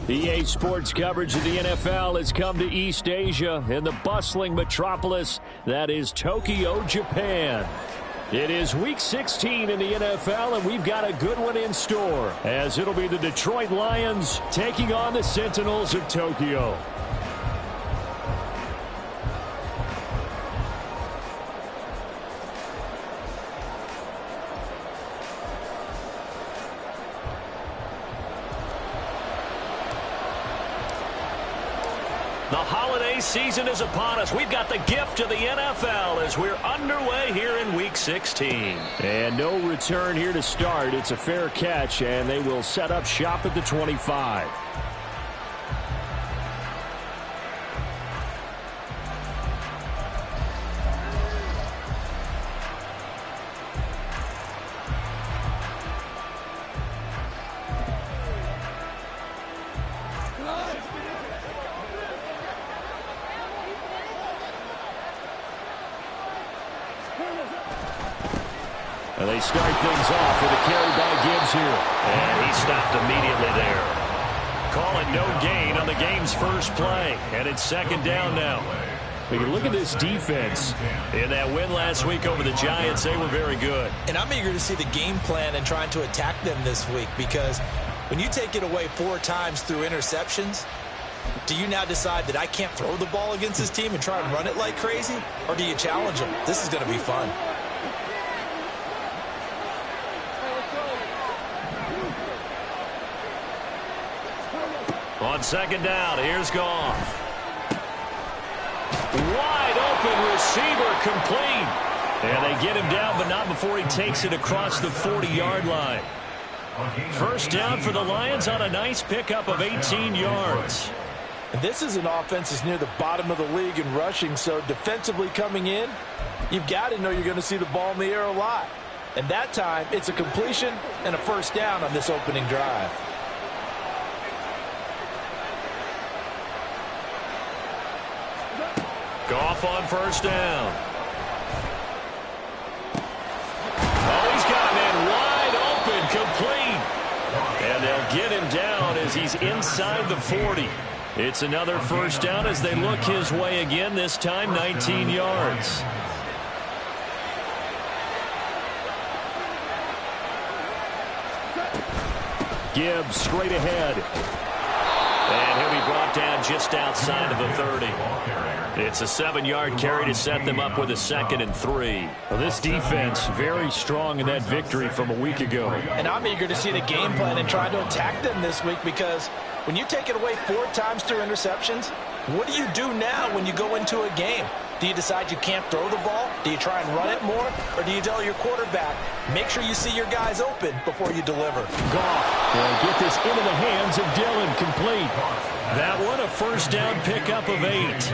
EA Sports coverage of the NFL has come to East Asia in the bustling metropolis that is Tokyo, Japan. It is Week 16 in the NFL, and we've got a good one in store, as it'll be the Detroit Lions taking on the Sentinels of Tokyo. The holiday season is upon us. We've got the gift of the NFL as we're underway here in Week 16. And no return here to start. It's a fair catch, and they will set up shop at the 25. And they start things off with a carry by Gibbs here. And he stopped immediately there. Call it no gain on the game's first play. And it's second down now. We can look at this defense. In that win last week over the Giants, they were very good. And I'm eager to see the game plan and trying to attack them this week, because when you take it away 4 times through interceptions, do you now decide that I can't throw the ball against this team and try and run it like crazy? Or do you challenge them? This is going to be fun. On second down, here's Goff. Wide open receiver, complete. And they get him down, but not before he takes it across the 40-yard line. First down for the Lions on a nice pickup of 18 yards. And this is an offense that's near the bottom of the league in rushing, so defensively coming in, you've got to know you're going to see the ball in the air a lot. And that time, it's a completion and a first down on this opening drive. Goff on first down. Oh, he's got a man wide open, complete. And they'll get him down as he's inside the 40. It's another first down as they look his way again, this time 19 yards. Gibbs straight ahead. And he'll be brought down just outside of the 30. It's a 7-yard carry to set them up with a 2nd and 3. Well, this defense very strong in that victory from a week ago. And I'm eager to see the game plan and try to attack them this week, because when you take it away 4 times through interceptions, what do you do now when you go into a game? Do you decide you can't throw the ball? Do you try and run it more? Or do you tell your quarterback, make sure you see your guys open before you deliver? Goff will get this into the hands of Dillon, complete. That one a first down pickup of 8.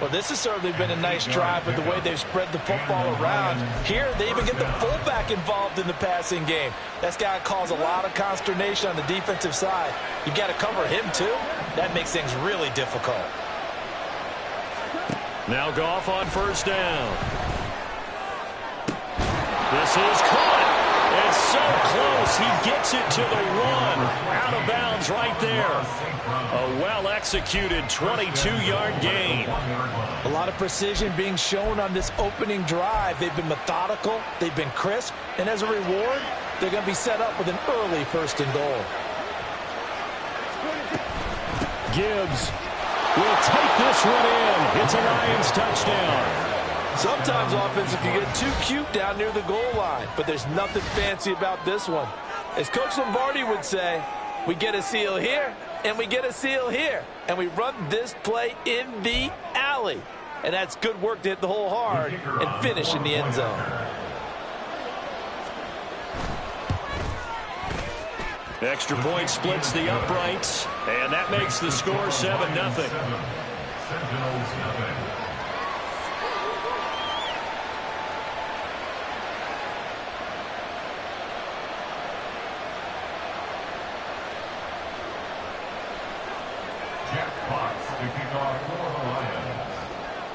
Well, this has certainly been a nice drive with the way they've spread the football around. Here, they even get the fullback involved in the passing game. That's got to cause a lot of consternation on the defensive side. You've got to cover him, too. That makes things really difficult. Now Goff on first down. This is caught. It's so close. He gets it to the 1. Out of bounds right there. A well-executed 22-yard gain. A lot of precision being shown on this opening drive. They've been methodical. They've been crisp. And as a reward, they're going to be set up with an early 1st and goal. Gibbs will take this one in. It's a Lions touchdown. Sometimes offenses can get too cute down near the goal line, but there's nothing fancy about this one. As Coach Lombardi would say, we get a seal here, and we get a seal here, and we run this play in the alley. And that's good work to hit the hole hard and finish in the end zone. Extra point splits the uprights, and that makes the score 7-0.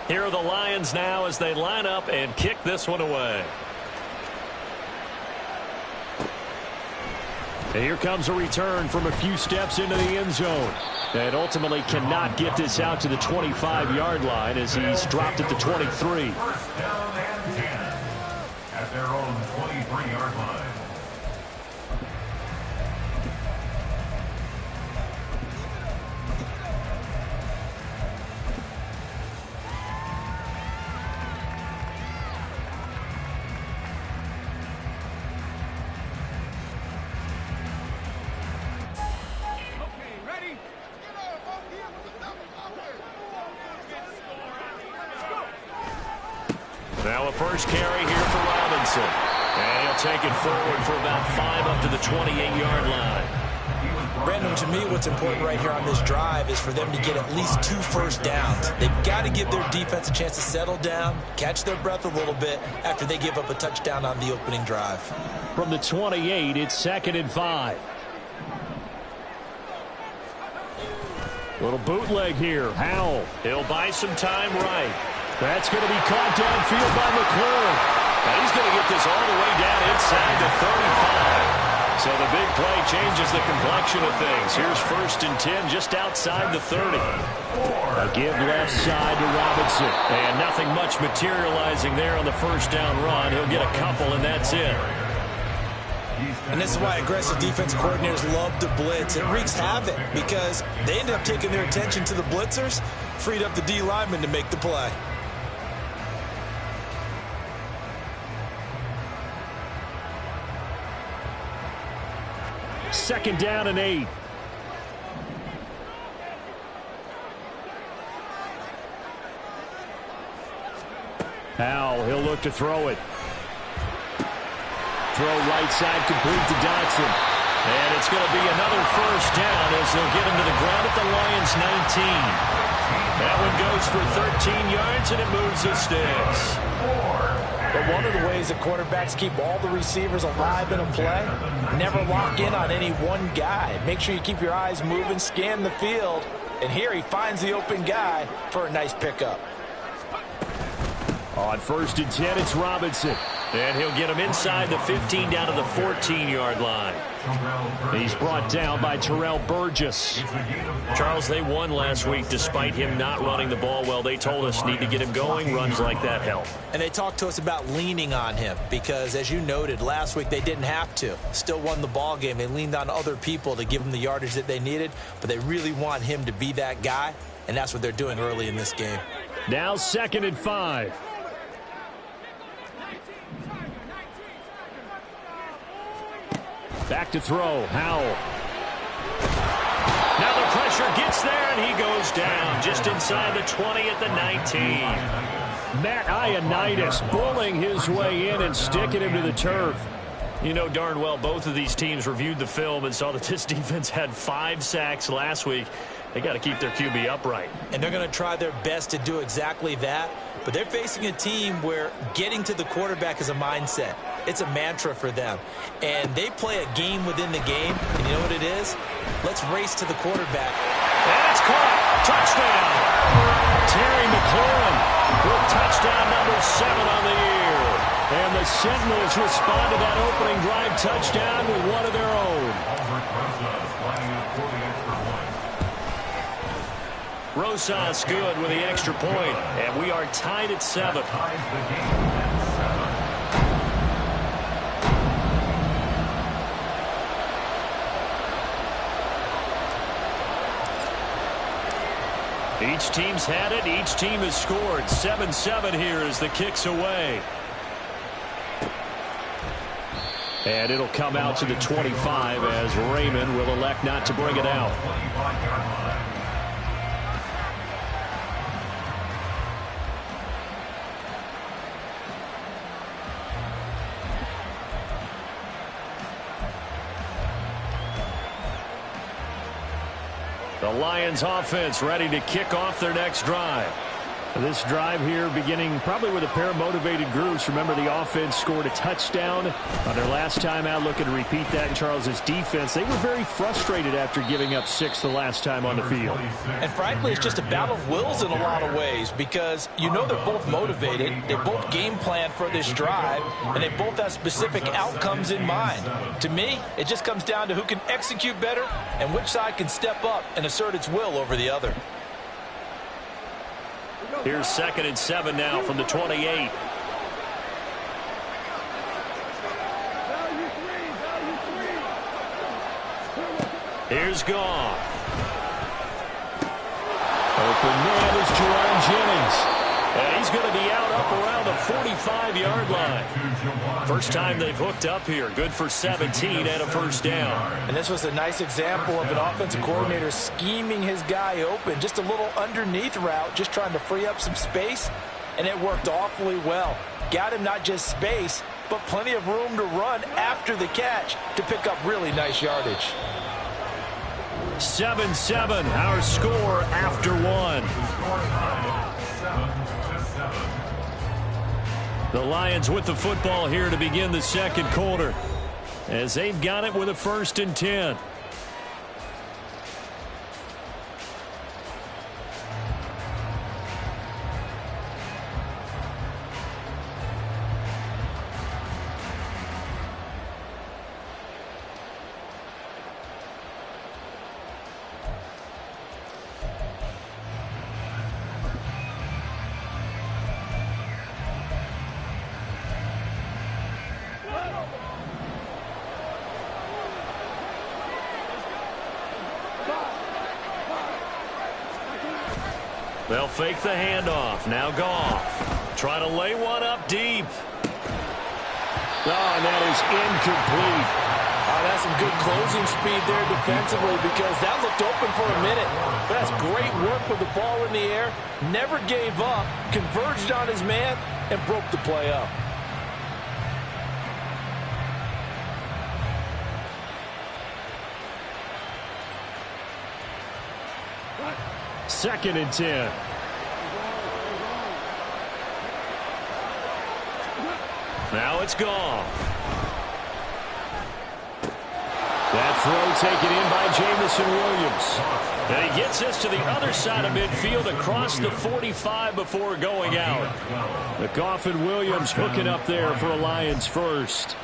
Here are the Lions now as they line up and kick this one away. And here comes a return from a few steps into the end zone. And ultimately cannot get this out to the 25-yard line as he's dropped at the 23. First down and 10 at their own 23-yard line. Now a first carry here for Robinson. And he'll take it forward for about 5 up to the 28-yard line. Brandon, to me, what's important right here on this drive is for them to get at least 2 first downs. They've got to give their defense a chance to settle down, catch their breath a little bit after they give up a touchdown on the opening drive. From the 28, it's 2nd and 5. Little bootleg here. Howell. He'll buy some time right. That's going to be caught downfield by McLaurin. Now he's going to get this all the way down inside the 35. So the big play changes the complexion of things. Here's 1st and 10 just outside the 30. A give left side to Robinson. And nothing much materializing there on the first down run. He'll get a couple, and that's it. And this is why aggressive defensive coordinators love to blitz. It wreaks havoc because they ended up taking their attention to the blitzers, freed up the D lineman to make the play. 2nd down and 8. Howell, he'll look to throw it. Throw right side complete to Dotson. And it's going to be another first down as they'll get him to the ground at the Lions 19. That one goes for 13 yards, and it moves the sticks. But one of the ways that quarterbacks keep all the receivers alive in a play, never lock in on any one guy. Make sure you keep your eyes moving, scan the field. And here he finds the open guy for a nice pickup. On 1st and 10, it's Robinson. And he'll get him inside the 15 down to the 14-yard line. He's brought down by Terrell Burgess. Charles, they won last week despite him not running the ball well. They told us need to get him going. Runs like that help. And they talked to us about leaning on him because, as you noted, last week they didn't have to. Still won the ball game. They leaned on other people to give them the yardage that they needed, but they really want him to be that guy, and that's what they're doing early in this game. Now 2nd and 5. Back to throw. Howell. Now the pressure gets there, and he goes down just inside the 20 at the 19. Matt Ioannidis bullying his way in and sticking him to the turf. You know darn well both of these teams reviewed the film and saw that this defense had 5 sacks last week. They got to keep their QB upright. And they're going to try their best to do exactly that. But they're facing a team where getting to the quarterback is a mindset. It's a mantra for them. And they play a game within the game. And you know what it is? Let's race to the quarterback. And it's caught. Touchdown. Terry McLaurin with touchdown number 7 on the year. And the Sentinels respond to that opening drive touchdown with one of their own. Rosas good with the extra point, and we are tied at 7. Each team's had it. Each team has scored. 7-7 here as the kick's away. And it'll come out to the 25 as Raymond will elect not to bring it out. The Lions offense ready to kick off their next drive. This drive here beginning probably with a pair of motivated groups. Remember, the offense scored a touchdown on their last time out. Looking to repeat that in Charles's defense. They were very frustrated after giving up 6 the last time on the field. And frankly, it's just a battle of wills in a lot of ways because you know they're both motivated. They both game plan for this drive, and they both have specific outcomes in mind. To me, it just comes down to who can execute better and which side can step up and assert its will over the other. Here's 2nd and 7 now from the 28. Here's Goff. Open man is Jauan Jennings. And he's going to be out up around the 45-yard line. First time they've hooked up here. Good for 17 and a first down. And this was a nice example of an offensive coordinator scheming his guy open. Just a little underneath route, just trying to free up some space. And it worked awfully well. Got him not just space, but plenty of room to run after the catch to pick up really nice yardage. 7-7, our score after one. The Lions with the football here to begin the second quarter, as they've got it with a 1st and 10. They'll fake the handoff. Now Goff. Try to lay one up deep. Oh, and that is incomplete. That's some good closing speed there defensively because that looked open for a minute. But that's great work with the ball in the air. Never gave up. Converged on his man and broke the play up. Second and 10. Now it's Goff. That throw taken in by Jameson Williams. And he gets us to the other side of midfield across the 45 before going out. The Goff and Williams hooking up there for a Lions first.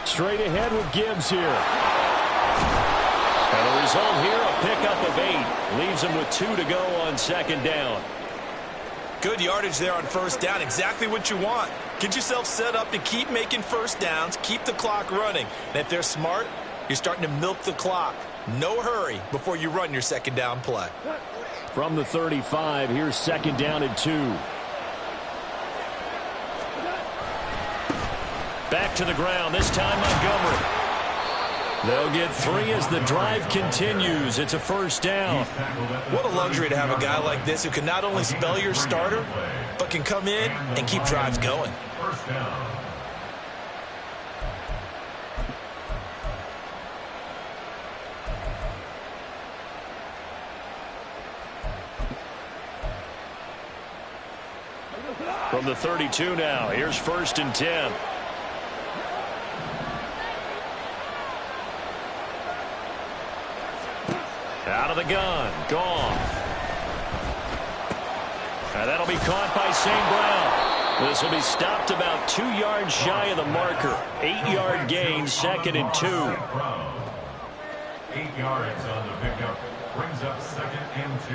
Straight ahead with Gibbs here. And the result here, a pickup of 8. Leaves him with 2 to go on 2nd down. Good yardage there on 1st down. Exactly what you want. Get yourself set up to keep making 1st downs, keep the clock running. And if they're smart, you're starting to milk the clock. No hurry before you run your 2nd down play. From the 35, here's 2nd down and 2. Back to the ground, this time Montgomery. They'll get 3 as the drive continues. It's a 1st down. What a luxury to have a guy like this who can not only spell your starter, but can come in and keep drives going. 1st down. From the 32 now, here's 1st and 10. Out of the gun, Goff. And that'll be caught by St. Brown. This will be stopped about 2 yards shy of the marker. 8-yard gain, 2nd and 2. 8 yards on the pickup. Brings up 2nd and 2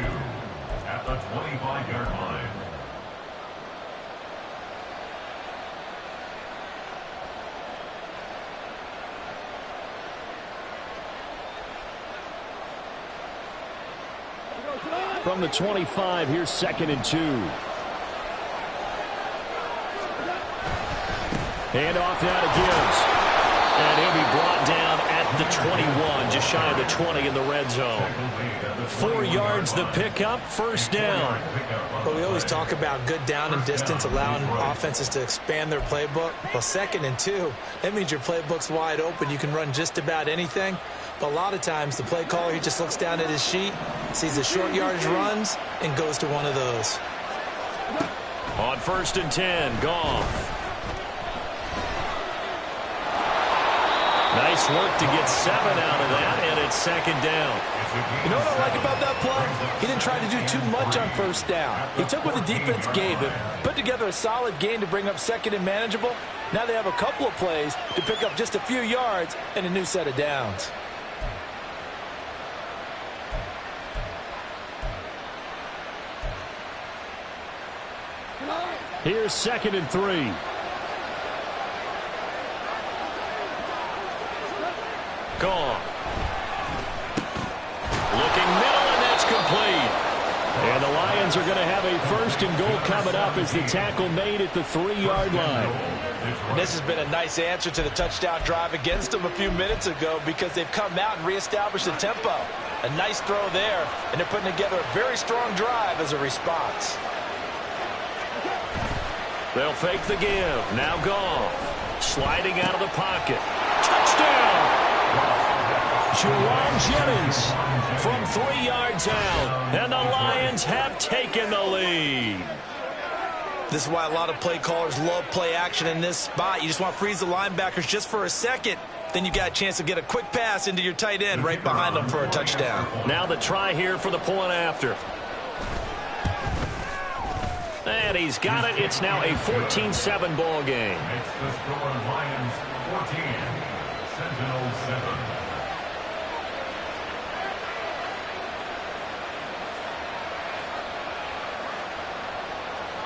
at the 25-yard line. From the 25, here's 2nd and 2. Hand off now to Gibbs. And he'll be brought down at the 21, just shy of the 20 in the red zone. 4 yards the pickup, first down. Well, we always talk about good down and distance, allowing offenses to expand their playbook. Well, 2nd and 2, that means your playbook's wide open. You can run just about anything. But a lot of times, the play caller, he just looks down at his sheet, sees the short yardage runs, and goes to one of those. On 1st and 10, Goff. Nice work to get 7 out of that, and it's 2nd down. You know what I like about that play? He didn't try to do too much on 1st down. He took what the defense gave him, put together a solid game to bring up 2nd and manageable. Now they have a couple of plays to pick up just a few yards and a new set of downs. Here's 2nd and 3. Goff. Looking middle, and that's complete. And the Lions are going to have a 1st and goal coming up as the tackle made at the 3-yard line. And this has been a nice answer to the touchdown drive against them a few minutes ago because they've come out and reestablished the tempo. A nice throw there, and they're putting together a very strong drive as a response. They'll fake the give. Now Goff. Sliding out of the pocket. Touchdown! Jerome Jennings from 3 yards out. And the Lions have taken the lead. This is why a lot of play callers love play action in this spot. You just want to freeze the linebackers just for a second. Then you got a chance to get a quick pass into your tight end right behind them for a touchdown. Now the try here for the point after. And he's got it. It's now a 14-7 ball game. Makes the score Lions 14, Sentinels 7.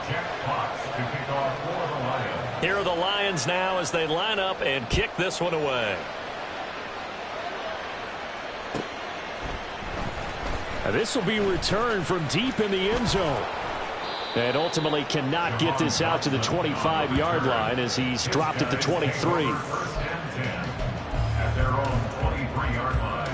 Jack Fox to kick off for the Lions. Here are the Lions now as they line up and kick this one away. Now this will be returned from deep in the end zone. And ultimately cannot get this out to the 25-yard line as he's dropped at the 23. 1st and 10 at their own 23-yard line.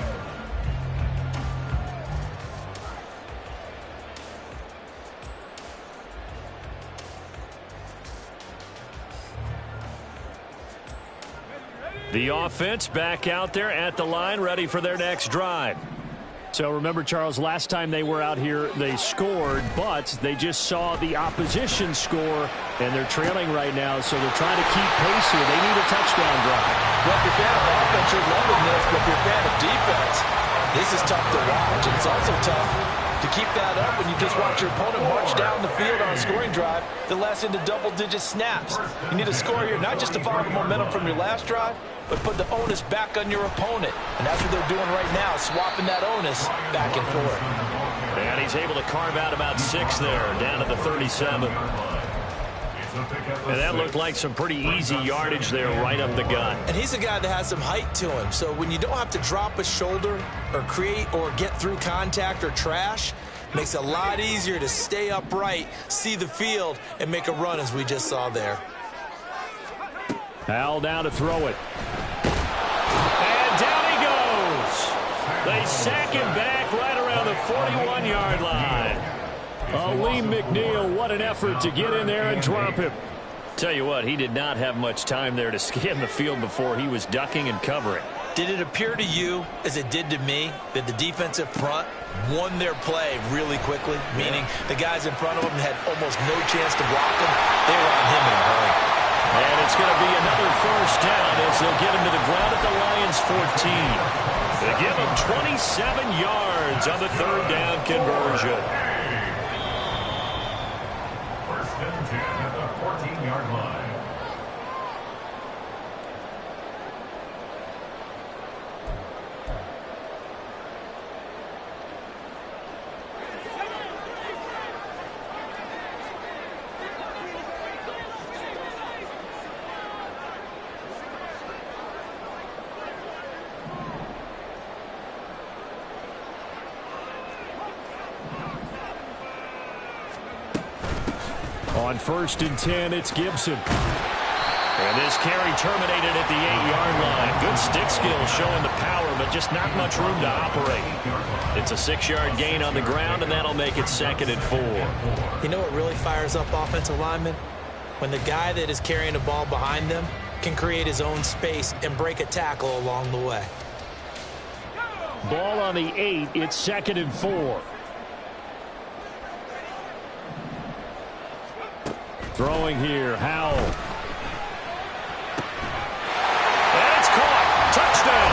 The offense back out there at the line, ready for their next drive. So remember, Charles, last time they were out here, they scored, but they just saw the opposition score, and they're trailing right now, so they're trying to keep pace here. They need a touchdown drive. Well, if you're a fan of offense, you're loving this, but if you're a fan of defense, this is tough to watch. And it's also tough to keep that up when you just watch your opponent march down the field on a scoring drive that lasts into double-digit snaps. You need a score here, not just to follow the momentum from your last drive, but put the onus back on your opponent. And that's what they're doing right now, swapping that onus back and forth. And he's able to carve out about 6 there, down to the 37. And that looked like some pretty easy yardage there right up the gut. And he's a guy that has some height to him. So when you don't have to drop a shoulder or create or get through contact or trash, makes it a lot easier to stay upright, see the field, and make a run as we just saw there. Hal down to throw it. And down he goes. They sack him back right around the 41-yard line. Aleem McNeil, what an effort to get in there and drop him. Tell you what, he did not have much time there to scan the field before he was ducking and covering. Did it appear to you, as it did to me, that the defensive front won their play really quickly? Meaning the guys in front of them had almost no chance to block him. They were on him in a hurry. And it's going to be another first down as they'll get him to the ground at the Lions 14. They give him 27 yards on the 3rd down conversion. 1st and 10 at the 14-yard line. On 1st and 10, it's Gibson. And this carry terminated at the 8-yard line. Good stick skill showing the power, but just not much room to operate. It's a 6-yard gain on the ground, and that'll make it 2nd and 4. You know what really fires up offensive linemen? When the guy that is carrying the ball behind them can create his own space and break a tackle along the way. Ball on the 8. It's 2nd and 4. Throwing here, Howell. And it's caught. Touchdown.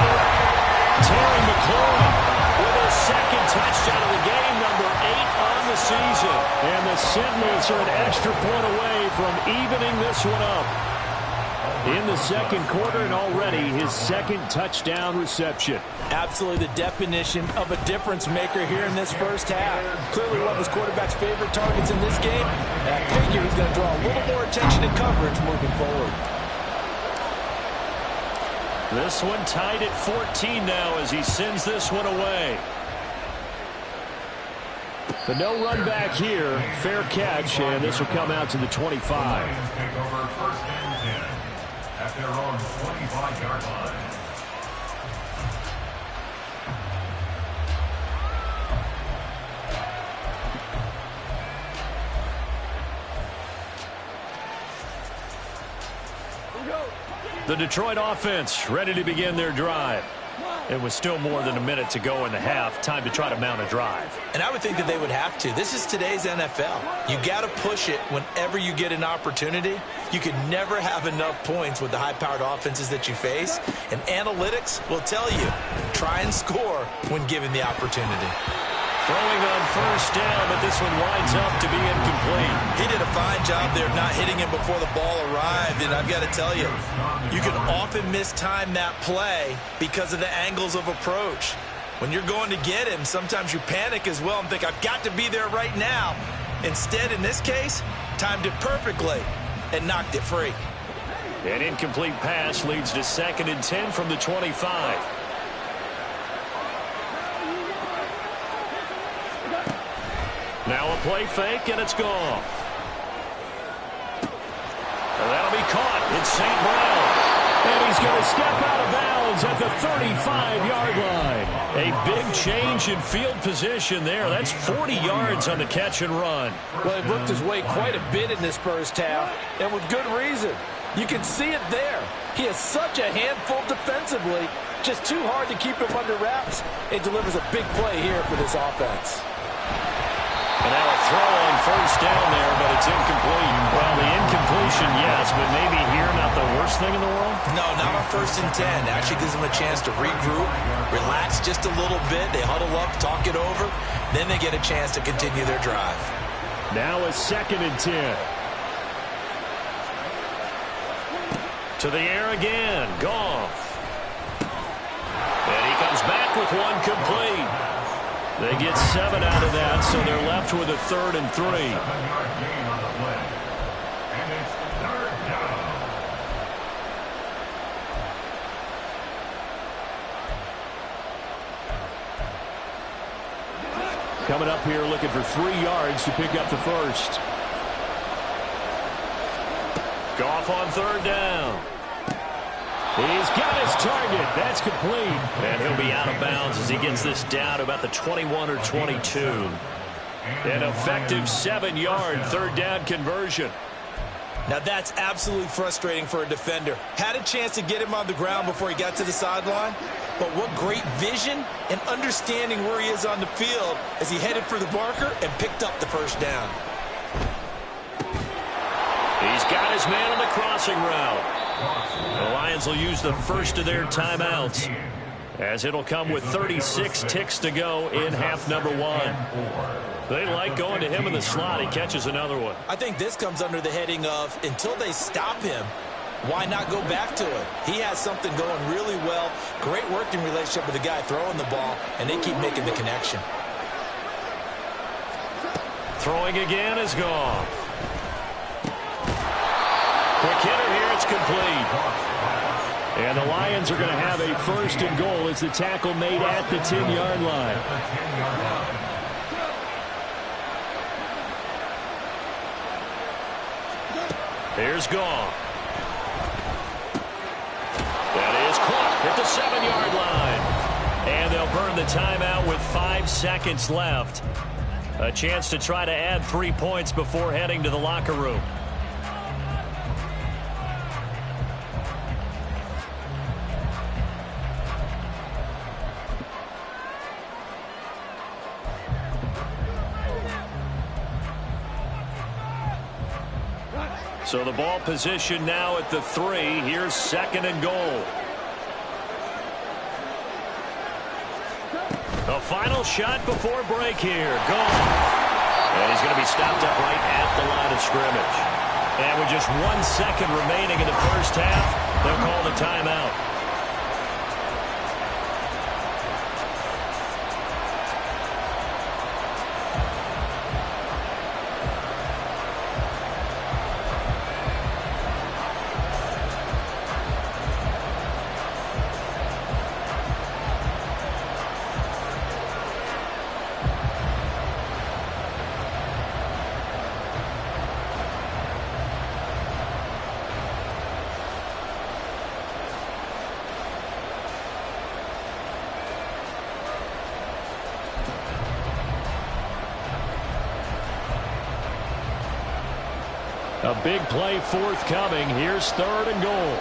Terry McLaurin with his 2nd touchdown of the game, number 8 on the season. And the Sentinels are an extra point away from evening this one up. In the 2nd quarter, and already his 2nd touchdown reception. Absolutely the definition of a difference maker here in this first half. Clearly one of his quarterback's favorite targets in this game. And I figure he's going to draw a little more attention and coverage moving forward. This one tied at 14 now as he sends this one away. The no run back here. Fair catch, and this will come out to the 25. Lions take over 1st and 10 at their own 25-yard line. The Detroit offense ready to begin their drive. It was still more than a minute to go in the half. Time to try to mount a drive. And I would think that they would have to. This is today's NFL. You got to push it whenever you get an opportunity. You can never have enough points with the high-powered offenses that you face. And analytics will tell you, try and score when given the opportunity. Throwing on 1st down, but this one winds up to be incomplete. He did a fine job there not hitting him before the ball arrived. And I've got to tell you, you can often mistime that play because of the angles of approach. When you're going to get him, sometimes you panic as well and think, I've got to be there right now. Instead, in this case, timed it perfectly and knocked it free. An incomplete pass leads to 2nd and 10 from the 25. Now a play fake, and it's gone. That'll be caught. It's St. Brown. And he's going to step out of bounds at the 35-yard line. A big change in field position there. That's 40 yards on the catch and run. Well, he worked his way quite a bit in this first half, and with good reason. You can see it there. He has such a handful defensively. Just too hard to keep him under wraps. It delivers a big play here for this offense. And now a throw on 1st down there, but it's incomplete. Well, the incompletion, yes, but maybe here not the worst thing in the world? No, not on 1st and 10. Actually gives them a chance to regroup, relax just a little bit. They huddle up, talk it over. Then they get a chance to continue their drive. Now a 2nd and 10. To the air again. Goff. And he comes back with one complete. They get 7 out of that, so they're left with a 3rd and 3. 7-yard gain on the play. And it's 3rd down. Coming up here looking for 3 yards to pick up the 1st. Goff on 3rd down. He's got his target. That's complete. And he'll be out of bounds as he gets this down to about the 21 or 22. An effective 7-yard 3rd down conversion. Now that's absolutely frustrating for a defender. Had a chance to get him on the ground before he got to the sideline, but what great vision and understanding where he is on the field as he headed for the marker and picked up the 1st down. He's got his man on the crossing route. The Lions will use the first of their timeouts as it'll come with 36 ticks to go in half number 1. They like going to him in the slot. He catches another one. I think this comes under the heading of until they stop him, why not go back to it? He has something going really well. Great working relationship with the guy throwing the ball, and they keep making the connection. Throwing again is gone. Quick hitter here, it's complete. And the Lions are going to have a 1st and goal as the tackle made at the 10-yard line. Here's Goff. the 7-yard line. And they'll burn the timeout with 5 seconds left. A chance to try to add 3 points before heading to the locker room. So the ball position now at the 3. Here's 2nd and goal. The final shot before break here. Goal. And he's going to be stopped up right at the line of scrimmage. And with just 1 second remaining in the first half, they'll call the timeout. A big play forthcoming. Here's 3rd and goal.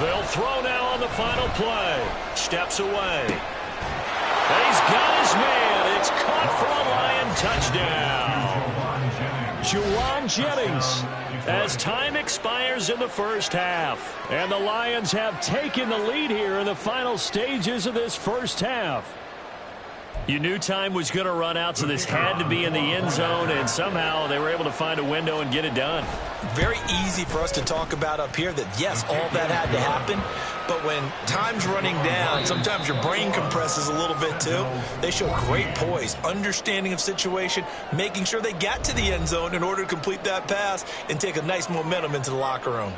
They'll throw now on the final play. Steps away. And he's got his man. It's caught for a Lion touchdown. Jauan Jennings, as time expires in the first half. And the Lions have taken the lead here in the final stages of this first half. You knew time was going to run out, so this had to be in the end zone, and somehow they were able to find a window and get it done. Very easy for us to talk about up here that, yes, all that had to happen, but when time's running down, sometimes your brain compresses a little bit too. They showed great poise, understanding of situation, making sure they got to the end zone in order to complete that pass and take a nice momentum into the locker room.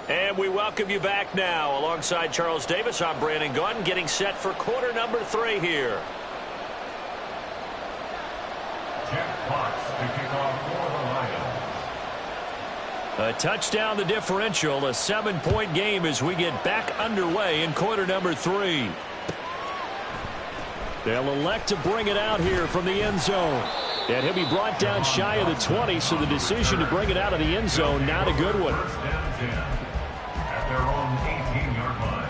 And we welcome you back now. Alongside Charles Davis, I'm Brandon Gaudin, getting set for quarter number 3 here. Jeff Fox to kick off for the Lions. A touchdown the differential, a 7-point game as we get back underway in quarter number 3. They'll elect to bring it out here from the end zone. And he'll be brought down shy of the 20, so the decision to bring it out of the end zone, not a good one. First down 10 at their own 18-yard line.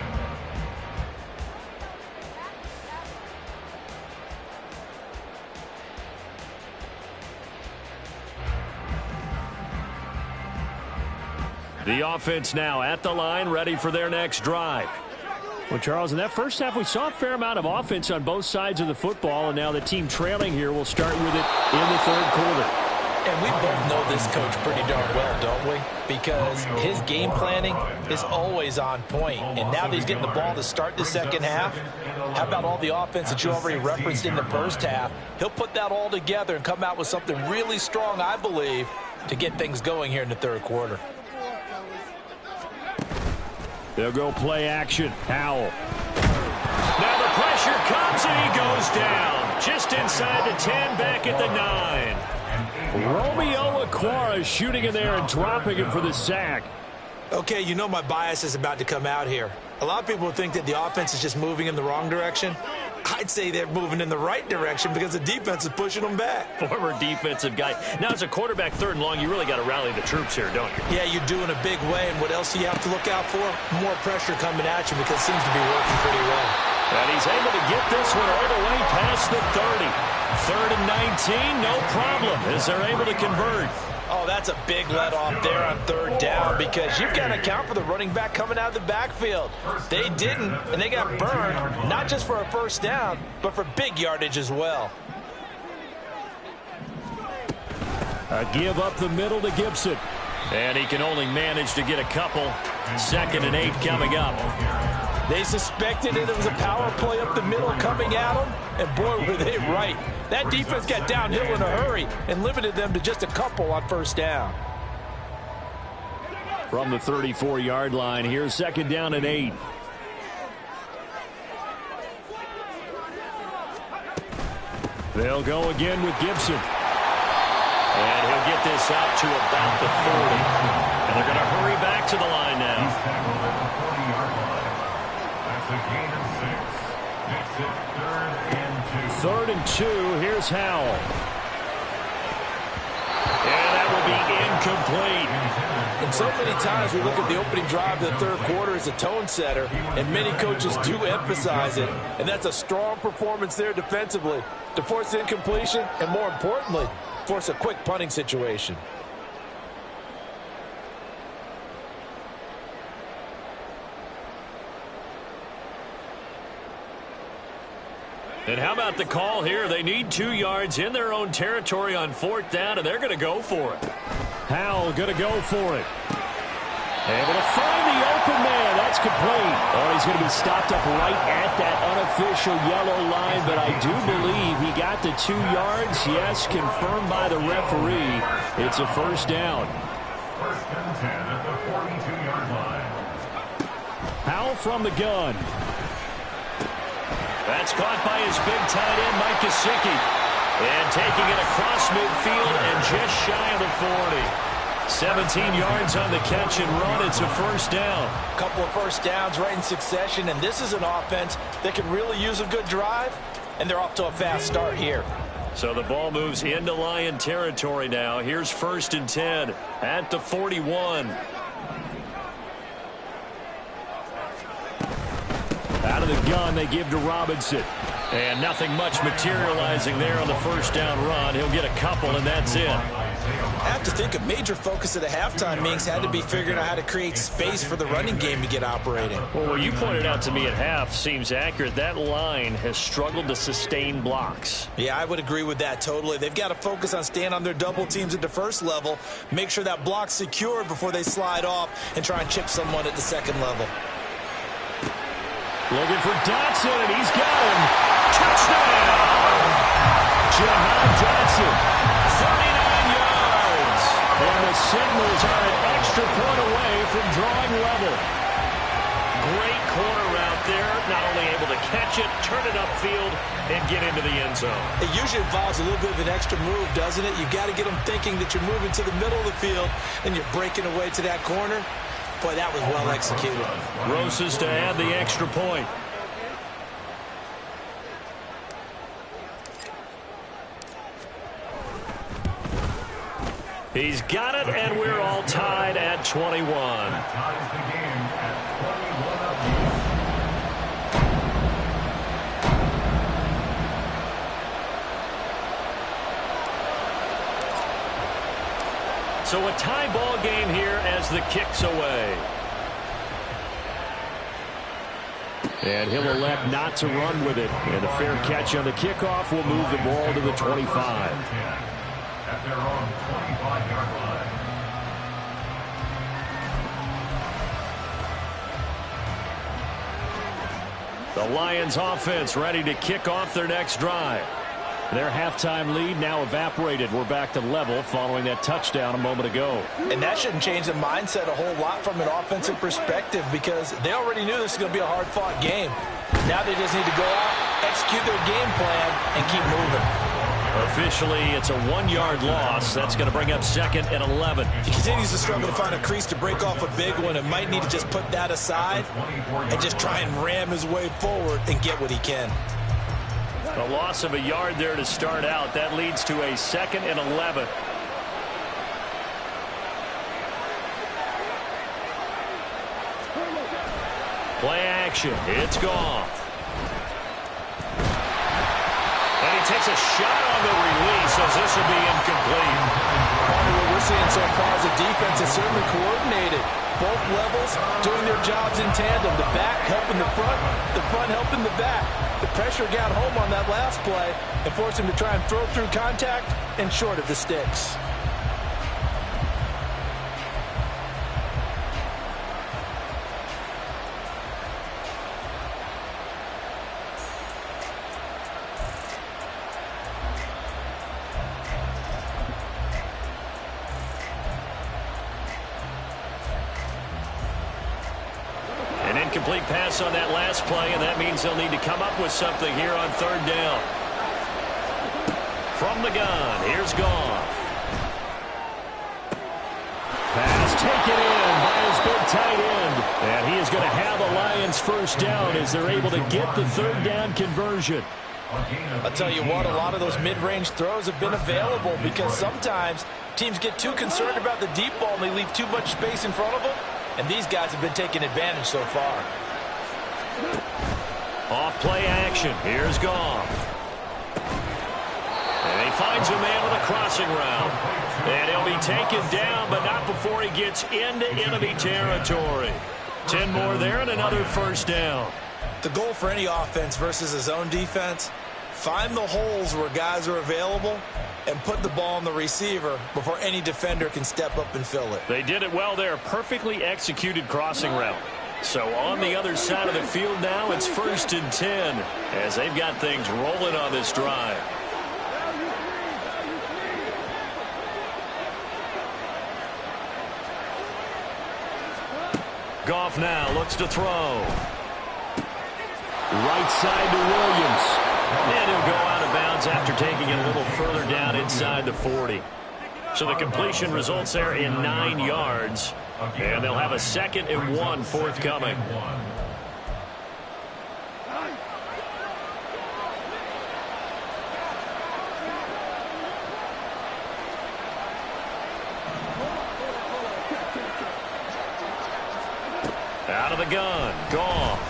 The offense now at the line, ready for their next drive. Well, Charles, in that first half, we saw a fair amount of offense on both sides of the football, and now the team trailing here will start with it in the third quarter. And we both know this coach pretty darn well, don't we? Because his game planning is always on point. And now that he's getting the ball to start the second half, how about all the offense that you already referenced in the first half? He'll put that all together and come out with something really strong, I believe, to get things going here in the third quarter. They'll go play action. Howell. Now the pressure comes and he goes down. Just inside the 10, back at the 9. Romeo Okwara shooting in there and dropping him for the sack. Okay, you know my bias is about to come out here. A lot of people think that the offense is just moving in the wrong direction. I'd say they're moving in the right direction because the defense is pushing them back. Former defensive guy. Now, as a quarterback, third and long, you really got to rally the troops here, don't you? Yeah, you're doing a big way, and what else do you have to look out for? More pressure coming at you because it seems to be working pretty well. And he's able to get this one all the way past the 30. Third and 19, no problem, as they're able to convert. Oh, that's a big let off there on third down because you've got to account for the running back coming out of the backfield. They didn't, and they got burned, not just for a first down, but for big yardage as well. A give up the middle to Gibson. And he can only manage to get a couple. 2nd and 8 coming up. They suspected it was a power play up the middle coming at them, and boy, were they right. That defense got downhill in a hurry and limited them to just a couple on first down. from the 34-yard line. Here's second down and 8. They'll go again with Gibson. And he'll get this out to about the 40. And they're going to hurry back to the line now. He's tackled at the 40-yard line. That's a gain of 6. Makes it 3rd and 2. 3rd and 2. Here's Howell. And that will be incomplete. And so many times we look at the opening drive of the third quarter as a tone setter, and many coaches do emphasize it. And that's a strong performance there defensively to force incompletion and, more importantly, force a quick punting situation. And how about the call here? They need 2 yards in their own territory on 4th down, and they're going to go for it. Howell going to go for it. Able to find the open man. That's complete. Oh, he's going to be stopped up right at that unofficial yellow line, but I do believe he got the 2 yards. Yes, confirmed by the referee. It's a 1st down. 1st and 10 at the 42-yard line. Howell from the gun. That's caught by his big tight end, Mike Gesicki. And taking it across midfield and just shy of the 40. 17 yards on the catch and run. It's a 1st down. A couple of 1st downs right in succession, and this is an offense that can really use a good drive, and they're off to a fast start here. So the ball moves into Lion territory now. Here's 1st and 10 at the 41. Out of the gun, they give to Robinson. And nothing much materializing there on the 1st down run. He'll get a couple, and that's it. I have to think a major focus of the halftime meetings had to be figuring out how to create space for the running game to get operating. Well, what you pointed out to me at half seems accurate. That line has struggled to sustain blocks. Yeah, I would agree with that totally. They've got to focus on staying on their double teams at the first level, make sure that block's secured before they slide off, and try and chip someone at the second level. Looking for Dotson, and he's got him. Touchdown! Jahan Dotson, 39 yards. And the Seminoles are an extra point away from drawing level. Great corner route there. Not only able to catch it, turn it upfield, and get into the end zone. It usually involves a little bit of an extra move, doesn't it? You've got to get them thinking that you're moving to the middle of the field, and you're breaking away to that corner. Boy, that was well executed. Rosas to add the extra point. He's got it, and we're all tied at 21. Ties the game at 21 apiece. So a tie ball game here as the kick's away. And he'll elect not to run with it. And a fair catch on the kickoff will move the ball to the 25. At their own 25-yard line. The Lions offense ready to kick off their next drive. Their halftime lead now evaporated. We're back to level following that touchdown a moment ago. And that shouldn't change the mindset a whole lot from an offensive perspective because they already knew this was going to be a hard-fought game. Now they just need to go out, execute their game plan, and keep moving. Officially, it's a 1-yard loss. That's going to bring up 2nd and 11. He continues to struggle to find a crease to break off a big one and might need to just put that aside and just try and ram his way forward and get what he can. A loss of a yard there to start out. That leads to a 2nd and 11. Play action. It's Goff. And he takes a shot on the release as this will be incomplete. What we're seeing so far is the defense is certainly coordinated. Both levels doing their jobs in tandem. The back helping the front helping the back. The pressure got home on that last play and forced him to try and throw through contact and short of the sticks. incomplete pass on that last play, and that means they'll need to come up with something here on third down. From the gun, here's Goff. Pass taken in by his big tight end. And he is going to have the Lions first down as they're able to get the third down conversion. I'll tell you what, a lot of those mid-range throws have been available because sometimes teams get too concerned about the deep ball and they leave too much space in front of them. And these guys have been taking advantage so far. Off play action. Here's Goff. And he finds a man with a crossing route. And he'll be taken down, but not before he gets into enemy territory. 10 more there and another first down. The goal for any offense versus a zone defense, find the holes where guys are available and put the ball on the receiver before any defender can step up and fill it. They did it well there. Perfectly executed crossing route. So on the other side of the field now, it's 1st and 10 as they've got things rolling on this drive. Goff now looks to throw. Right side to Williams. And he'll go out of bounds after taking it a little further down inside the 40. So the completion results there in 9 yards. And they'll have a 2nd and 1 forthcoming. Out of the gun, Goff.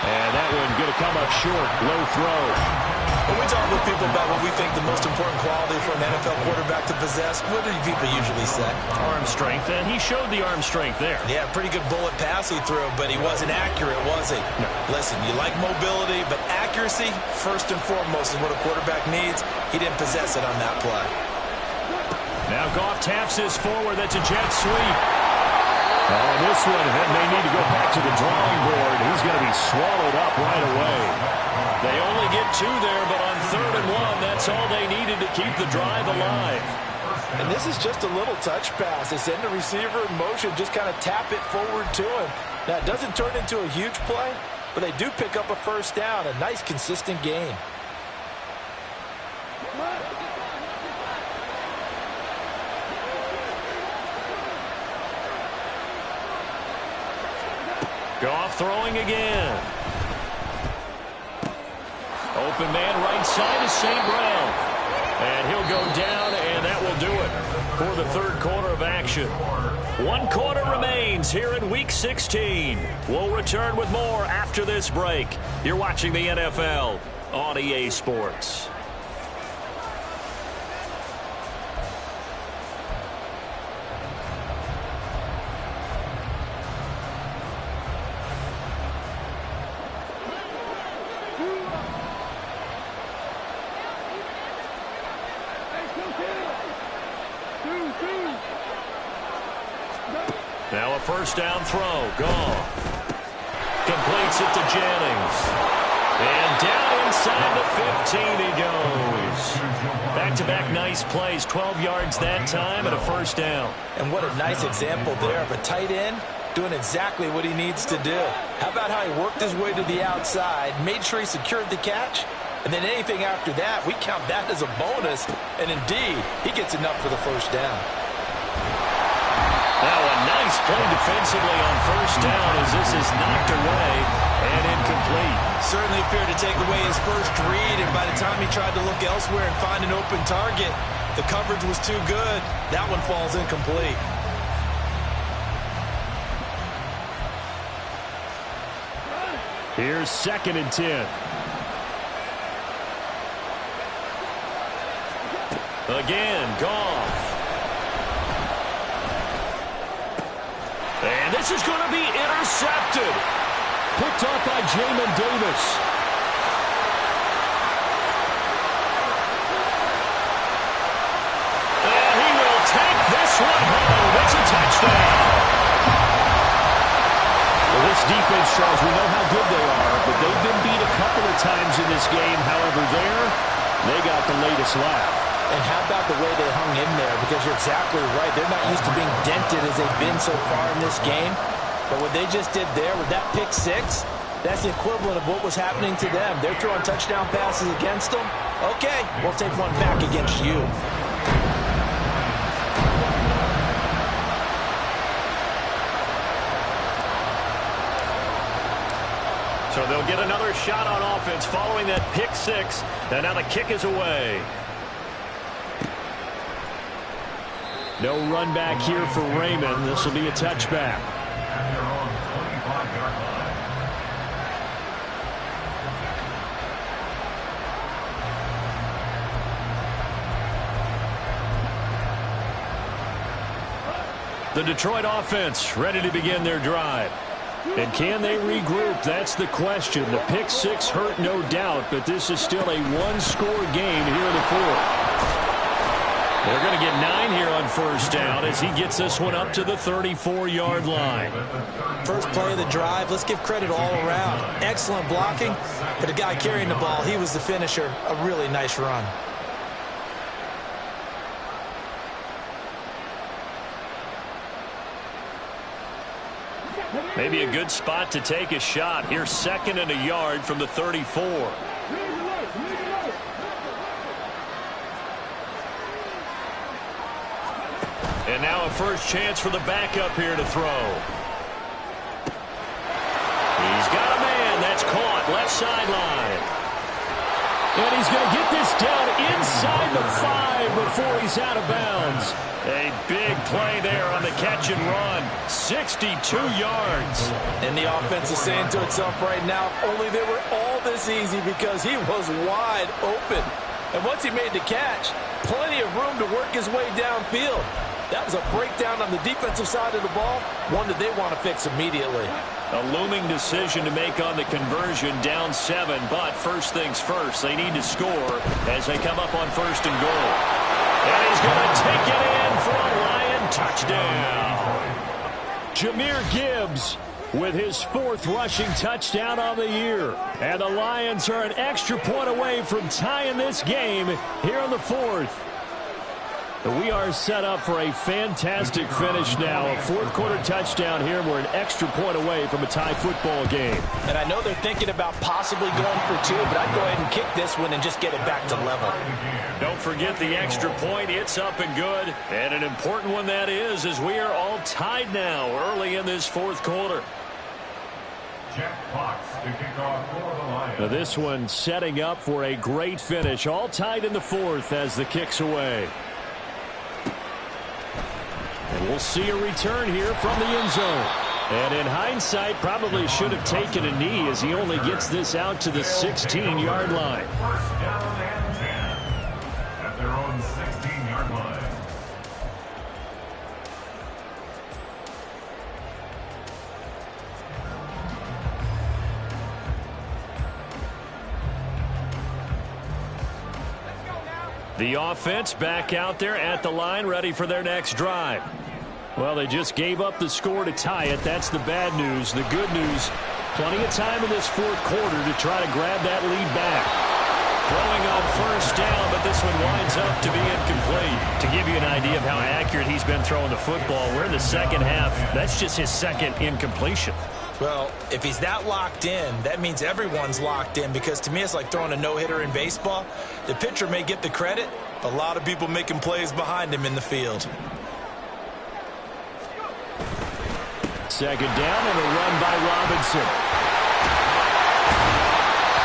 And that one going to come up short. Low throw. When we talk with people about what we think the most important quality for an NFL quarterback to possess, what do people usually say? Arm strength, and he showed the arm strength there. Yeah, pretty good bullet pass he threw, but he wasn't accurate, was he? No. Listen, you like mobility, but accuracy, first and foremost, is what a quarterback needs. He didn't possess it on that play. Now Goff taps this forward. That's a jet sweep. Oh, this one may need to go back to the drawing board. He's going to be swallowed up right away. They only get 2 there, but on 3rd and 1, that's all they needed to keep the drive alive. And this is just a little touch pass. They send the receiver in motion, just kind of tap it forward to him. Now, it doesn't turn into a huge play, but they do pick up a first down. A nice, consistent gain. Goff throwing again. Open man right side is St. Brown. And he'll go down, and that will do it for the 3rd quarter of action. 1 quarter remains here in Week 16. We'll return with more after this break. You're watching the NFL on EA Sports. Now a first down throw. Goff completes it to Jennings. And down inside the 15 he goes. Back-to-back nice plays. 12 yards that time and a first down. And what a nice example there of a tight end doing exactly what he needs to do. How about how he worked his way to the outside, made sure he secured the catch, and then anything after that, we count that as a bonus. And indeed, he gets enough for the first down. Now a nice play defensively on first down as this is knocked away and incomplete. Certainly appeared to take away his first read, and by the time he tried to look elsewhere and find an open target, the coverage was too good. That one falls incomplete. Here's 2nd and 10. Again, Goff. And this is going to be intercepted. Picked off by Jamin Davis. And he will take this one home. It's a touchdown. Well, this defense, Charles, we know how good they are, but they've been beat a couple of times in this game. However, they got the latest laugh. And how about the way they hung in there? Because you're exactly right. They're not used to being dented as they've been so far in this game. But what they just did there with that pick six, that's the equivalent of what was happening to them. They're throwing touchdown passes against them. Okay, we'll take one back against you. So they'll get another shot on offense following that pick six. And now the kick is away. No run back here for Raymond. This will be a touchback. And they're on 25-yard line. The Detroit offense ready to begin their drive. And can they regroup? That's the question. The pick six hurt, no doubt, but this is still a one-score game here in the fourth. They're going to get 9 here on first down as he gets this one up to the 34-yard line. First play of the drive, let's give credit all around. Excellent blocking, but the guy carrying the ball, he was the finisher. A really nice run. Maybe a good spot to take a shot. Here's 2nd and a yard from the 34. And now a first chance for the backup here to throw. He's got a man. That's caught. Left sideline. And he's going to get this down inside the 5 before he's out of bounds. A big play there on the catch and run. 62 yards. And the offense is saying to itself right now, only they were all this easy because he was wide open. And once he made the catch, plenty of room to work his way downfield. That was a breakdown on the defensive side of the ball, one that they want to fix immediately. A looming decision to make on the conversion, down 7. But first things first, they need to score as they come up on first and goal. And he's going to take it in for a Lion touchdown. Jahmyr Gibbs with his 4th rushing touchdown on the year. And the Lions are an extra point away from tying this game here in the 4th. We are set up for a fantastic finish now. A 4th quarter touchdown here. We're an extra point away from a tie football game. And I know they're thinking about possibly going for 2, but I'd go ahead and kick this one and just get it back to level. Don't forget the extra point. It's up and good. And an important one that is, as we are all tied now early in this 4th quarter. Jack Fox to kick off for the Lions. Now this one setting up for a great finish. All tied in the 4th as the kick's away. And we'll see a return here from the end zone. And in hindsight, probably should have taken a knee as he only gets this out to the 16-yard line. First down and 10 at their own 16-yard line. The offense back out there at the line, ready for their next drive. Well, they just gave up the score to tie it. That's the bad news. The good news, plenty of time in this 4th quarter to try to grab that lead back. Throwing on first down, but this one winds up to be incomplete. To give you an idea of how accurate he's been throwing the football, we're in the second half. That's just his 2nd incompletion. Well, if he's that locked in, that means everyone's locked in, because to me it's like throwing a no-hitter in baseball. The pitcher may get the credit, a lot of people making plays behind him in the field. 2nd down and a run by Robinson.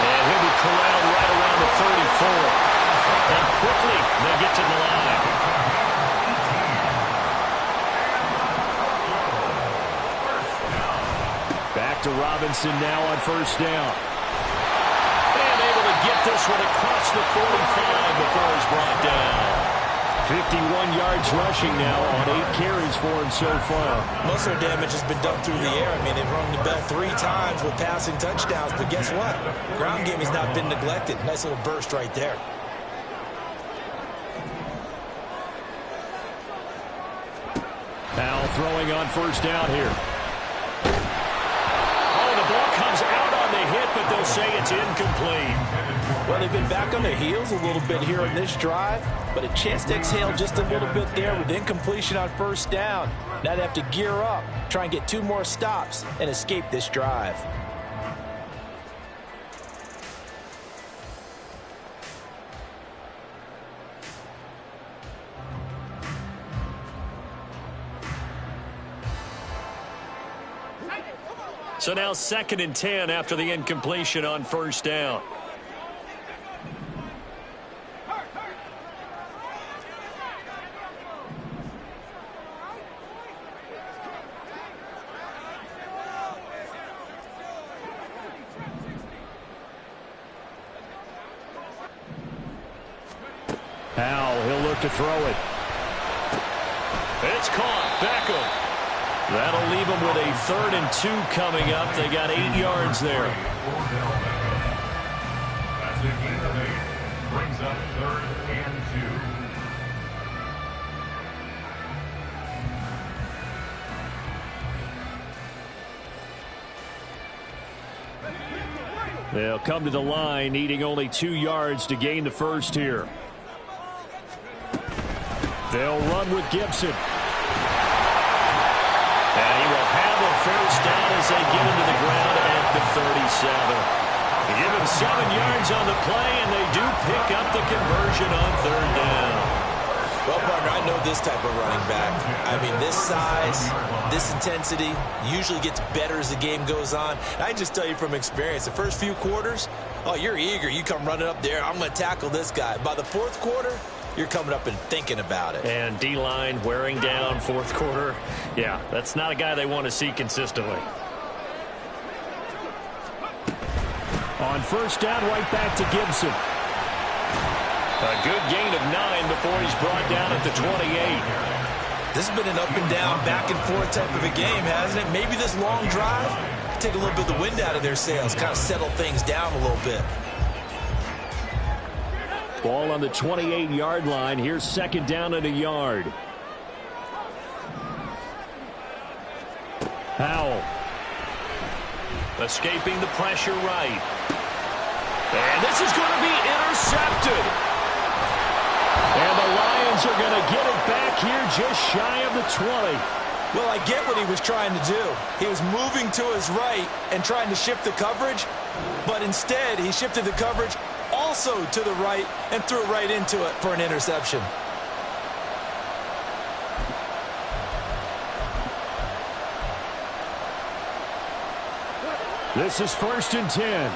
And he'll be corralled right around the 34. And quickly they get to the line. Back to Robinson now on first down. And able to get this one across the 45 before he's brought down. 51 yards rushing now on 8 carries for him so far. Most of their damage has been done through the air. I mean, they've rung the bell 3 times with passing touchdowns, but guess what? Ground game has not been neglected. Nice little burst right there. Powell throwing on first down here. Oh, the ball comes out on the hit, but they'll say it's incomplete. Well, they've been back on their heels a little bit here in this drive, but a chance to exhale just a little bit there with incompletion on first down. Now they have to gear up, try and get 2 more stops, and escape this drive. So now 2nd and 10 after the incompletion on first down. Howell, he'll look to throw it. It's caught. Beckham. That'll leave them with a 3rd and 2 coming up. They got 8 yards there. That's a gain of 8. Brings up 3rd and 2. They'll come to the line, needing only 2 yards to gain the first here. They'll run with Gibson. And he will have a first down as they get him to the ground at the 37. They give him 7 yards on the play, and they do pick up the conversion on 3rd down. Well, partner, I know this type of running back. I mean, this size, this intensity usually gets better as the game goes on. And I can just tell you from experience, the first few quarters, oh, you're eager. You come running up there, I'm going to tackle this guy. By the 4th quarter, you're coming up and thinking about it. And D-line wearing down 4th quarter. Yeah, that's not a guy they want to see consistently. On first down, right back to Gibson. A good gain of 9 before he's brought down at the 28. This has been an up and down, back and forth type of a game, hasn't it? Maybe this long drive take a little bit of the wind out of their sails, kind of settle things down a little bit. Ball on the 28-yard line. Here's 2nd down and a yard. Howell. Escaping the pressure right. And this is going to be intercepted. And the Lions are going to get it back here just shy of the 20. Well, I get what he was trying to do. He was moving to his right and trying to shift the coverage, but instead he shifted the coverage also to the right and threw right into it for an interception. This is 1st and 10.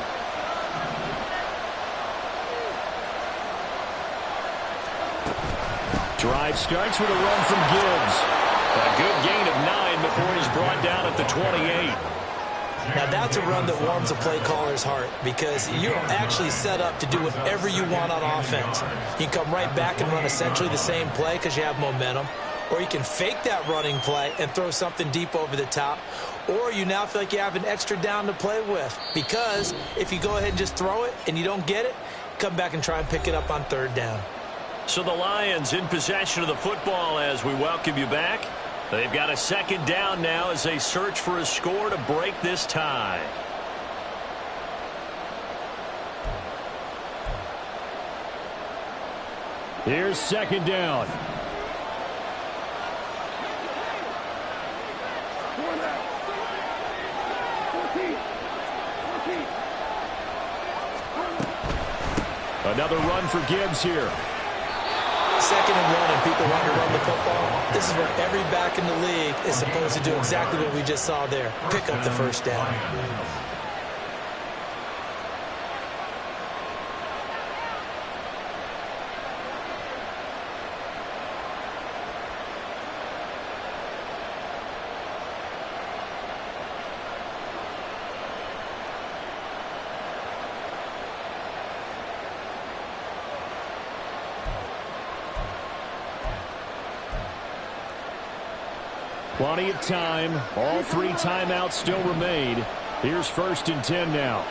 Drive starts with a run from Gibbs. A good gain of 9 before he's brought down at the 28. Now that's a run that warms a play caller's heart because you're actually set up to do whatever you want on offense. You can come right back and run essentially the same play because you have momentum, or you can fake that running play and throw something deep over the top, or you now feel like you have an extra down to play with because if you go ahead and just throw it and you don't get it, come back and try and pick it up on 3rd down. So the Lions in possession of the football as we welcome you back. They've got a 2nd down now as they search for a score to break this tie. Here's 2nd down. Another run for Gibbs here. 2nd and 1 and people want to run the football. This is where every back in the league is supposed to do exactly what we just saw there. Pick up the first down. Plenty of time. All 3 timeouts still remain. Here's 1st and 10 now.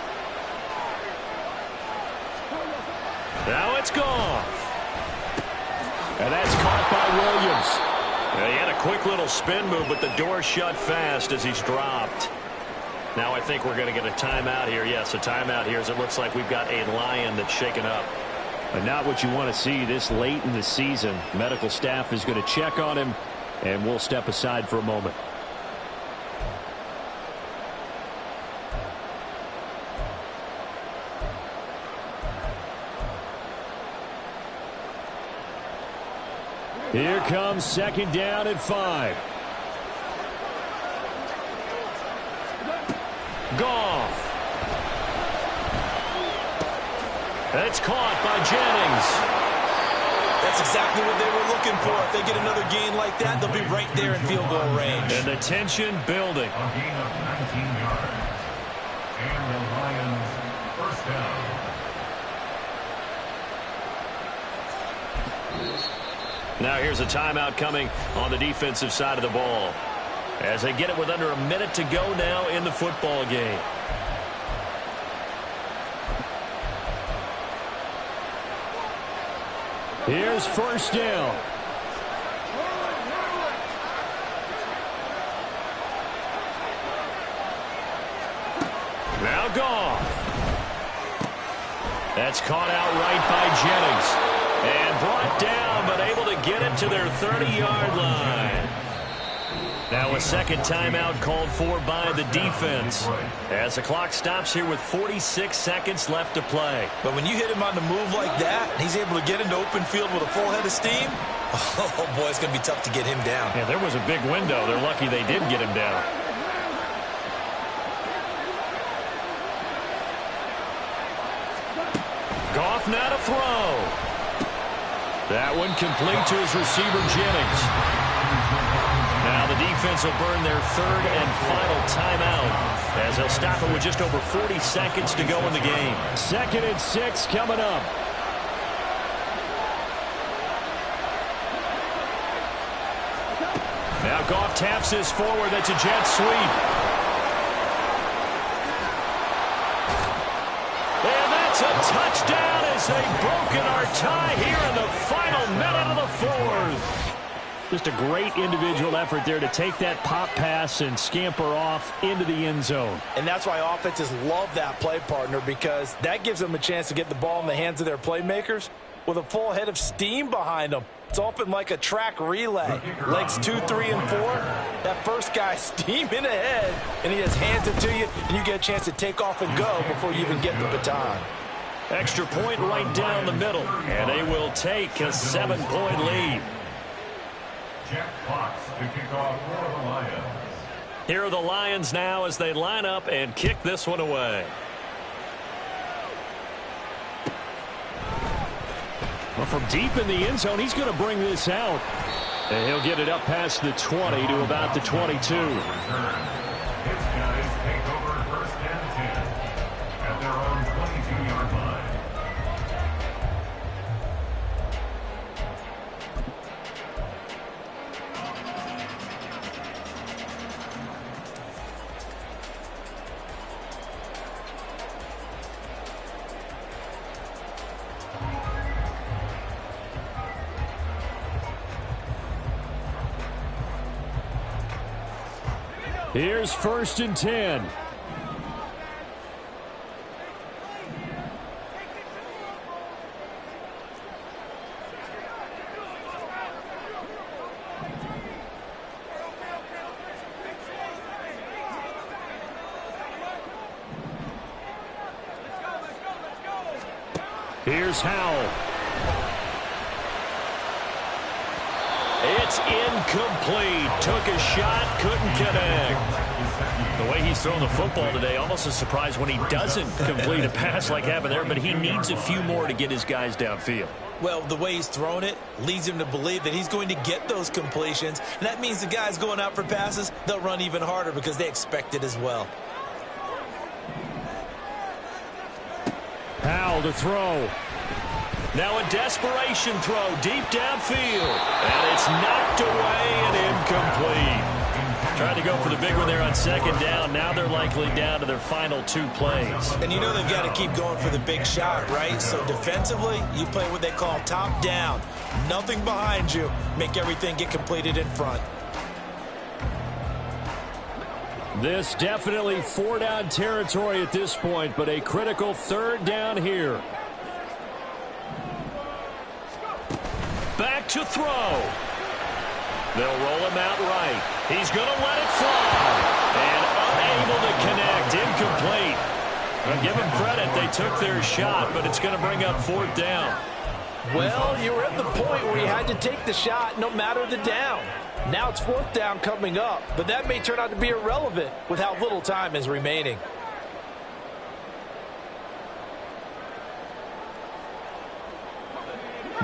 Now it's gone. And that's caught by Williams. He had a quick little spin move, but the door shut fast as he's dropped. Now I think we're going to get a timeout here. Yes, a timeout here as it looks like we've got a Lion that's shaken up. And not what you want to see this late in the season. Medical staff is going to check on him, and we'll step aside for a moment. Here comes second down at 5. Goff. That's caught by Jennings. That's exactly what they were looking for. If they get another gain like that, they'll be right there in field goal range. And the tension building. A gain of 19 yards. And the Lions first down. Now here's a timeout coming on the defensive side of the ball as they get it with under a minute to go now in the football game. Here's first down. Now Goff. That's caught out right by Jennings. And brought down, but able to get it to their 30-yard line. Now a second timeout called for by the defense as the clock stops here with 46 seconds left to play. But when you hit him on the move like that, he's able to get into open field with a full head of steam, oh, boy, it's going to be tough to get him down. Yeah, there was a big window. They're lucky they did get him down. Goff now to throw. That one complete to his receiver, Jennings. Now the defense will burn their third and final timeout as they'll stop it with just over 40 seconds to go in the game. 2nd and 6 coming up. Now Goff taps this forward. That's a jet sweep. And that's a touchdown as they've broken our tie here in the final minute of the fourth. Just a great individual effort there to take that pop pass and scamper off into the end zone. And that's why offenses love that play, partner, because that gives them a chance to get the ball in the hands of their playmakers with a full head of steam behind them. It's often like a track relay. Legs 2, 3, and 4. That first guy steaming ahead, and he just hands it to you, and you get a chance to take off and go before you even get the baton. Extra point right down the middle, and they will take a 7-point lead. Jack Fox to kick off for the Lions. Here are the Lions now as they line up and kick this one away. Well, from deep in the end zone, he's going to bring this out. And he'll get it up past the 20 to about the 22. His guys take over first and 10 at their own 22-yard line. Here's 1st and 10. Here's Howell. It's incomplete. Took a shot, couldn't connect. The way he's thrown the football today, almost a surprise when he doesn't complete a pass like happened there, but he needs a few more to get his guys downfield. Well, the way he's thrown it leads him to believe that he's going to get those completions. And that means the guys going out for passes, they'll run even harder because they expect it as well. Howell to throw. Now a desperation throw deep downfield. And it's knocked away and incomplete. Trying to go for the big one there on 2nd down. Now they're likely down to their final 2 plays. And you know they've got to keep going for the big shot, right? So defensively, you play what they call top down. Nothing behind you. Make everything get completed in front. This definitely 4-down territory at this point, but a critical 3rd down here. Back to throw. They'll roll him out right. He's going to let it fly. And unable to connect. Incomplete. I'll give them credit. They took their shot, but it's going to bring up 4th down. Well, you were at the point where you had to take the shot no matter the down. Now it's 4th down coming up, but that may turn out to be irrelevant with how little time is remaining.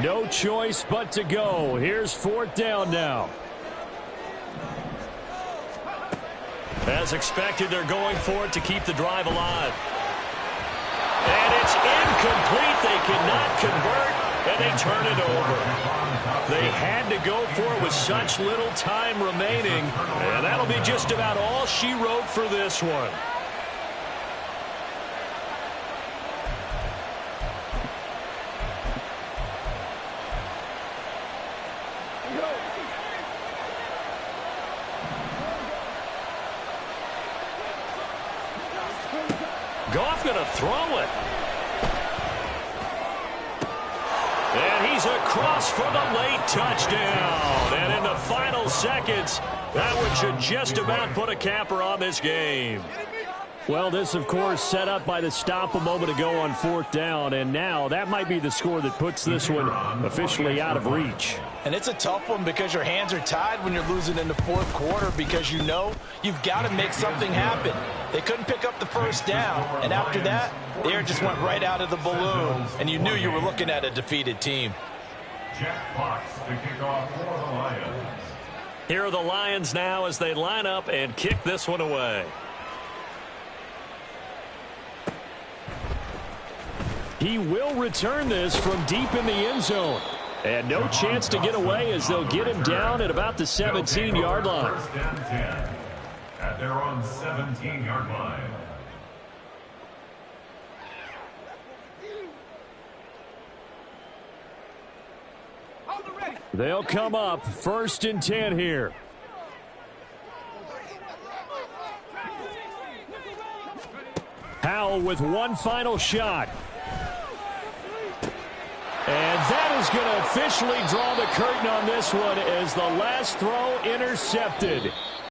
No choice but to go. Here's 4th down now. As expected, they're going for it to keep the drive alive. And it's incomplete. They cannot convert, and they turn it over. They had to go for it with such little time remaining, and that'll be just about all she wrote for this one. Goff going to throw it. And he's across for the late touchdown. And in the final seconds, that one should just about put a capper on this game. Well, this, of course, set up by the stop a moment ago on 4th down. And now that might be the score that puts this one officially out of reach. And it's a tough one because your hands are tied when you're losing in the 4th quarter because you know you've got to make something happen. They couldn't pick up the 1st down, and after that, the air just went right out of the balloon, and you knew you were looking at a defeated team. Jack Fox to kick off for the Lions. Here are the Lions now as they line up and kick this one away. He will return this from deep in the end zone. And no chance to get away as they'll get him down at about the 17-yard line. 1st and 10 at their own 17-yard line. They'll come up 1st and 10 here. Howell with one final shot. And that is going to officially draw the curtain on this one as the last throw intercepted.